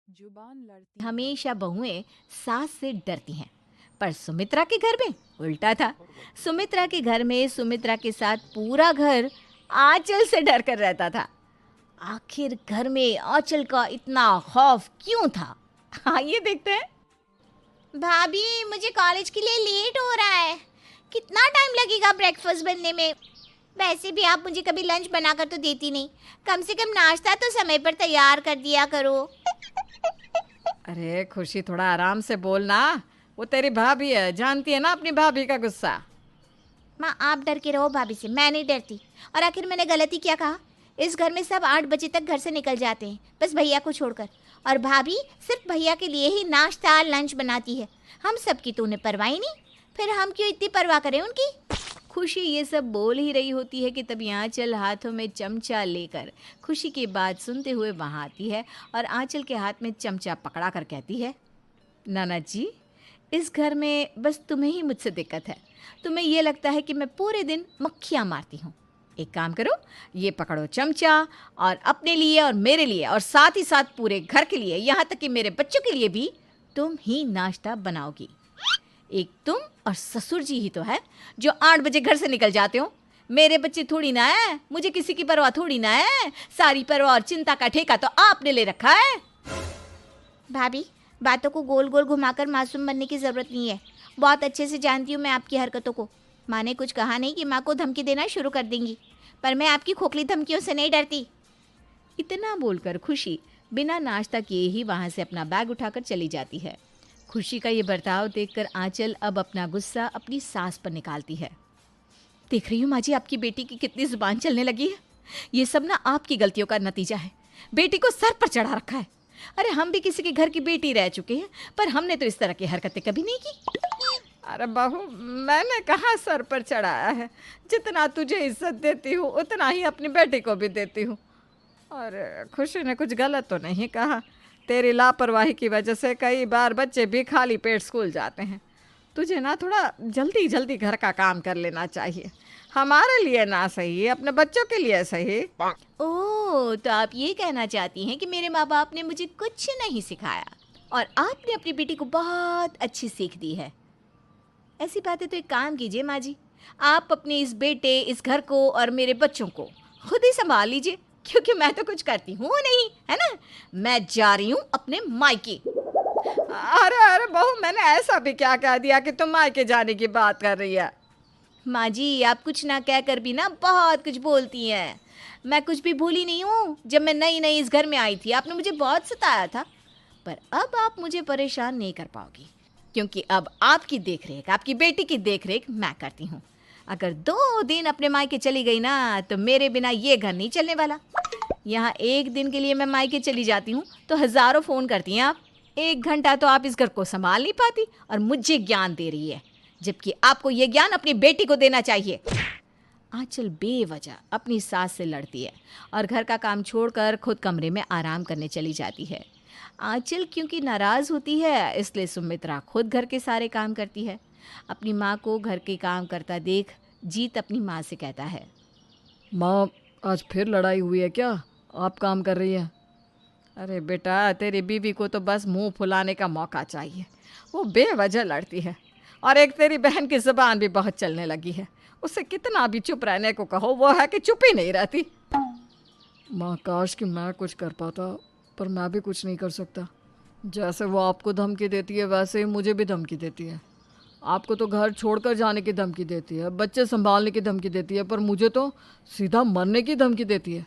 जुबान लड़ती है। हमेशा बहुएं सास से डरती हैं, पर सुमित्रा के घर में उल्टा था। सुमित्रा के घर में सुमित्रा के साथ पूरा घर आंचल से डर कर रहता था। आखिर घर में आंचल का इतना खौफ क्यों था? आइए देखते हैं। भाभी, मुझे कॉलेज के लिए लेट हो रहा है। कितना टाइम लगेगा ब्रेकफास्ट बनने में? वैसे भी आप मुझे कभी लंच बनाकर तो देती नहीं। कम से कम नाश्ता तो समय पर तैयार कर दिया करो। अरे खुशी, थोड़ा आराम से बोलना। वो तेरी भाभी है, जानती है ना अपनी भाभी का गुस्सा। माँ, आप डर के रहो भाभी से, मैं नहीं डरती। और आखिर मैंने गलती क्या कहा? इस घर में सब 8 बजे तक घर से निकल जाते हैं, बस भैया को छोड़कर। और भाभी सिर्फ भैया के लिए ही नाश्ता लंच बनाती है। हम सब की तो उन्हें परवाह ही नहीं, फिर हम क्यों इतनी परवाह करें उनकी? खुशी ये सब बोल ही रही होती है कि तभी आंचल हाथों में चमचा लेकर खुशी की बात सुनते हुए वहाँ आती है और आंचल के हाथ में चमचा पकड़ा कर कहती है, नाना जी, इस घर में बस तुम्हें ही मुझसे दिक्कत है। तुम्हें ये लगता है कि मैं पूरे दिन मक्खियाँ मारती हूँ। एक काम करो, ये पकड़ो चमचा और अपने लिए और मेरे लिए और साथ ही साथ पूरे घर के लिए, यहाँ तक कि मेरे बच्चों के लिए भी तुम ही नाश्ता बनाओगी। एक तुम और ससुर जी ही तो है जो 8 बजे घर से निकल जाते हो। मेरे बच्चे थोड़ी ना है, मुझे किसी की परवाह थोड़ी ना है। सारी परवाह और चिंता का ठेका तो आपने ले रखा है। भाभी, बातों को गोल गोल घुमाकर मासूम बनने की जरूरत नहीं है। बहुत अच्छे से जानती हूँ मैं आपकी हरकतों को। माँ ने कुछ कहा नहीं कि माँ को धमकी देना शुरू कर देंगी, पर मैं आपकी खोखली धमकियों से नहीं डरती। इतना बोलकर खुशी बिना नाश्ता किए ही वहाँ से अपना बैग उठाकर चली जाती है। खुशी का ये बर्ताव देखकर आंचल अब अपना गुस्सा अपनी सास पर निकालती है। देख रही हूँ माँ जी, आपकी बेटी की कितनी जुबान चलने लगी है। ये सब ना आपकी गलतियों का नतीजा है। बेटी को सर पर चढ़ा रखा है। अरे हम भी किसी के घर की बेटी रह चुके हैं, पर हमने तो इस तरह की हरकतें कभी नहीं की। अरे बहू, मैंने कहाँ सर पर चढ़ाया है। जितना तुझे इज्जत देती हूँ उतना ही अपनी बेटी को भी देती हूँ। और खुशी ने कुछ गलत तो नहीं कहा। तेरी लापरवाही की वजह से कई बार बच्चे भी खाली पेट स्कूल जाते हैं। तुझे ना थोड़ा जल्दी जल्दी घर का काम कर लेना चाहिए। हमारे लिए ना सही, अपने बच्चों के लिए सही। ओह, तो आप ये कहना चाहती हैं कि मेरे माँ बाप ने मुझे कुछ नहीं सिखाया और आपने अपनी बेटी को बहुत अच्छी सीख दी है। ऐसी बातें तो एक काम कीजिए माँ जी, आप अपने इस बेटे, इस घर को और मेरे बच्चों को खुद ही संभाल लीजिए, क्योंकि मैं तो कुछ करती हूँ नहीं, है ना। मैं जा रही हूँ अपने मायके। अरे अरे बहू, मैंने ऐसा भी क्या कह दिया कि तुम मायके जाने की बात कर रही है? माँ जी, आप कुछ ना कहकर भी ना बहुत कुछ बोलती हैं। मैं कुछ भी भूली नहीं हूँ। जब मैं नई नई इस घर में आई थी, आपने मुझे बहुत सताया था, पर अब आप मुझे परेशान नहीं कर पाओगी, क्योंकि अब आपकी देखरेख, आपकी बेटी की देखरेख मैं करती हूँ। अगर 2 दिन अपने मायके चली गई ना, तो मेरे बिना ये घर नहीं चलने वाला। यहाँ 1 दिन के लिए मैं मायके चली जाती हूँ तो हजारों फ़ोन करती हैं आप। 1 घंटा तो आप इस घर को संभाल नहीं पाती और मुझे ज्ञान दे रही है, जबकि आपको ये ज्ञान अपनी बेटी को देना चाहिए। आंचल बेवजह अपनी सास से लड़ती है और घर का काम छोड़कर खुद कमरे में आराम करने चली जाती है। आंचल क्योंकि नाराज़ होती है, इसलिए सुमित्रा खुद घर के सारे काम करती है। अपनी माँ को घर के काम करता देख जीत अपनी माँ से कहता है, माँ, आज फिर लड़ाई हुई है क्या? आप काम कर रही है? अरे बेटा, तेरी बीवी को तो बस मुंह फुलाने का मौका चाहिए। वो बेवजह लड़ती है। और एक तेरी बहन की ज़ुबान भी बहुत चलने लगी है। उसे कितना भी चुप रहने को कहो, वो है कि चुप ही नहीं रहती। माँ, काश कि मैं कुछ कर पाता, पर मैं भी कुछ नहीं कर सकता। जैसे वो आपको धमकी देती है, वैसे ही मुझे भी धमकी देती है। आपको तो घर छोड़कर जाने की धमकी देती है, बच्चे संभालने की धमकी देती है, पर मुझे तो सीधा मरने की धमकी देती है।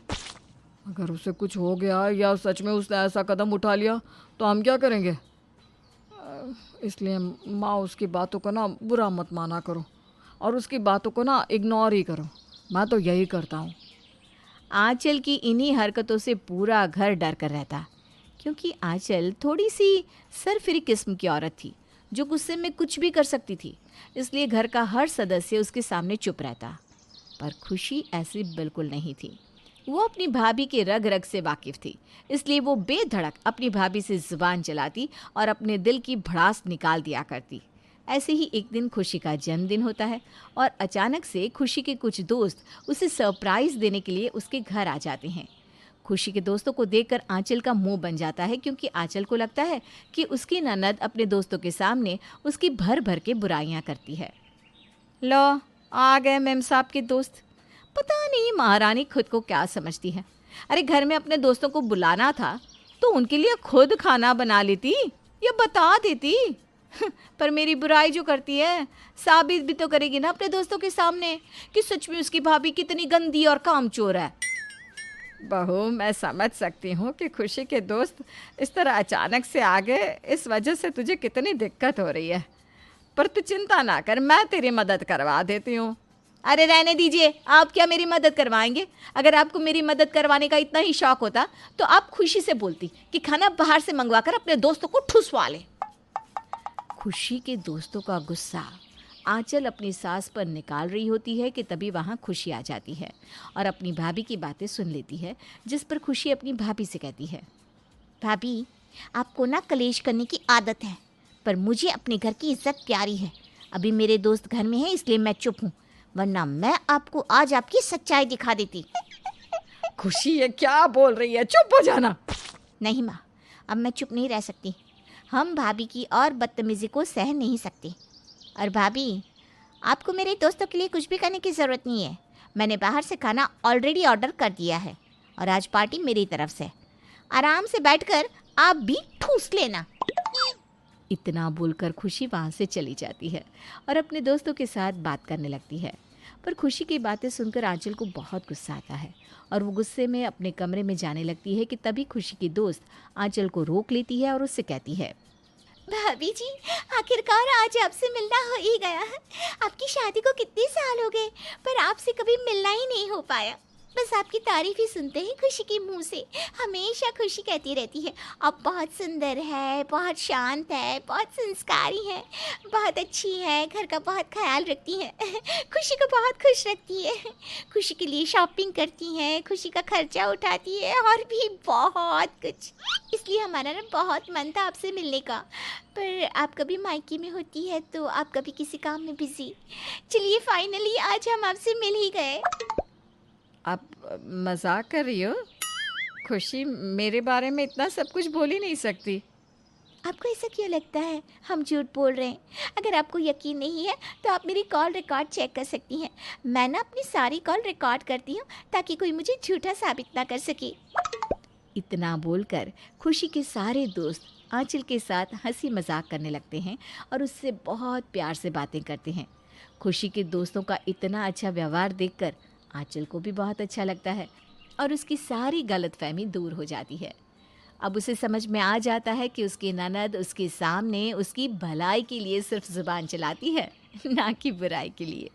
अगर उसे कुछ हो गया या सच में उसने ऐसा कदम उठा लिया तो हम क्या करेंगे? इसलिए माँ, उसकी बातों को ना बुरा मत माना करो और उसकी बातों को ना इग्नोर ही करो। मैं तो यही करता हूँ। आंचल की इन्हीं हरकतों से पूरा घर डर कर रहता, क्योंकि आंचल थोड़ी सी सरफिरी किस्म की औरत थी जो गुस्से में कुछ भी कर सकती थी। इसलिए घर का हर सदस्य उसके सामने चुप रहता। पर खुशी ऐसी बिल्कुल नहीं थी। वो अपनी भाभी के रग रग से वाकिफ थी, इसलिए वो बेधड़क अपनी भाभी से जुबान चलाती और अपने दिल की भड़ास निकाल दिया करती। ऐसे ही एक दिन खुशी का जन्मदिन होता है और अचानक से खुशी के कुछ दोस्त उसे सरप्राइज देने के लिए उसके घर आ जाते हैं। खुशी के दोस्तों को देखकर आंचल का मुंह बन जाता है, क्योंकि आंचल को लगता है कि उसकी ननद अपने दोस्तों के सामने उसकी भर भर के बुराइयां करती है। लो, आ गए मेम साहब के दोस्त। पता नहीं महारानी खुद को क्या समझती है। अरे घर में अपने दोस्तों को बुलाना था तो उनके लिए खुद खाना बना लेती या बता देती। पर मेरी बुराई जो करती है, साबित भी तो करेगी ना अपने दोस्तों के सामने कि सच में उसकी भाभी कितनी गंदी और कामचोर है। बहू, मैं समझ सकती हूँ कि खुशी के दोस्त इस तरह अचानक से आ गए, इस वजह से तुझे कितनी दिक्कत हो रही है। पर तू चिंता ना कर, मैं तेरी मदद करवा देती हूँ। अरे रहने दीजिए, आप क्या मेरी मदद करवाएंगे? अगर आपको मेरी मदद करवाने का इतना ही शौक होता तो आप खुशी से बोलती कि खाना बाहर से मंगवाकर अपने दोस्तों को ठुसवा ले। खुशी के दोस्तों का गुस्सा आंचल अपनी सास पर निकाल रही होती है कि तभी वहाँ खुशी आ जाती है और अपनी भाभी की बातें सुन लेती है, जिस पर खुशी अपनी भाभी से कहती है, भाभी, आपको ना कलेश करने की आदत है, पर मुझे अपने घर की इज्जत प्यारी है। अभी मेरे दोस्त घर में हैं, इसलिए मैं चुप हूँ, वरना मैं आपको आज आपकी सच्चाई दिखा देती। खुशी ये क्या बोल रही है, चुप हो जाना। नहीं माँ, अब मैं चुप नहीं रह सकती। हम भाभी की और बदतमीजी को सह नहीं सकते। और भाभी, आपको मेरे दोस्तों के लिए कुछ भी करने की ज़रूरत नहीं है। मैंने बाहर से खाना ऑलरेडी ऑर्डर कर दिया है और आज पार्टी मेरी तरफ से। आराम से बैठकर आप भी ठूस लेना। इतना बोलकर खुशी वहाँ से चली जाती है और अपने दोस्तों के साथ बात करने लगती है। पर खुशी की बातें सुनकर आंचल को बहुत गुस्सा आता है और वो गुस्से में अपने कमरे में जाने लगती है कि तभी खुशी की दोस्त आंचल को रोक लेती है और उससे कहती है, भाभी जी, आखिरकार आज आपसे मिलना हो ही गया है। आपकी शादी को कितने साल हो गए, पर आपसे कभी मिलना ही नहीं हो पाया। बस आपकी तारीफ ही सुनते हैं खुशी के मुंह से। हमेशा खुशी कहती रहती है, आप बहुत सुंदर है, बहुत शांत है, बहुत संस्कारी है, बहुत अच्छी है, घर का बहुत ख्याल रखती है, खुशी को बहुत खुश रखती है, खुशी के लिए शॉपिंग करती हैं, खुशी का खर्चा उठाती है और भी बहुत कुछ। इसलिए हमारा ना बहुत मन था आपसे मिलने का, पर आप कभी मायके में होती है तो आप कभी किसी काम में बिजी। चलिए फाइनली आज हम आपसे मिल ही गए। आप मजाक कर रही हो? खुशी मेरे बारे में इतना सब कुछ बोल ही नहीं सकती। आपको ऐसा क्यों लगता है हम झूठ बोल रहे हैं? अगर आपको यकीन नहीं है तो आप मेरी कॉल रिकॉर्ड चेक कर सकती हैं। मैं ना अपनी सारी कॉल रिकॉर्ड करती हूँ ताकि कोई मुझे झूठा साबित ना कर सके। इतना बोलकर खुशी के सारे दोस्त आंचल के साथ हंसी मजाक करने लगते हैं और उससे बहुत प्यार से बातें करते हैं। खुशी के दोस्तों का इतना अच्छा व्यवहार देखकर आंचल को भी बहुत अच्छा लगता है और उसकी सारी गलतफहमी दूर हो जाती है। अब उसे समझ में आ जाता है कि उसकी ननद उसके सामने उसकी भलाई के लिए सिर्फ जुबान चलाती है, ना कि बुराई के लिए।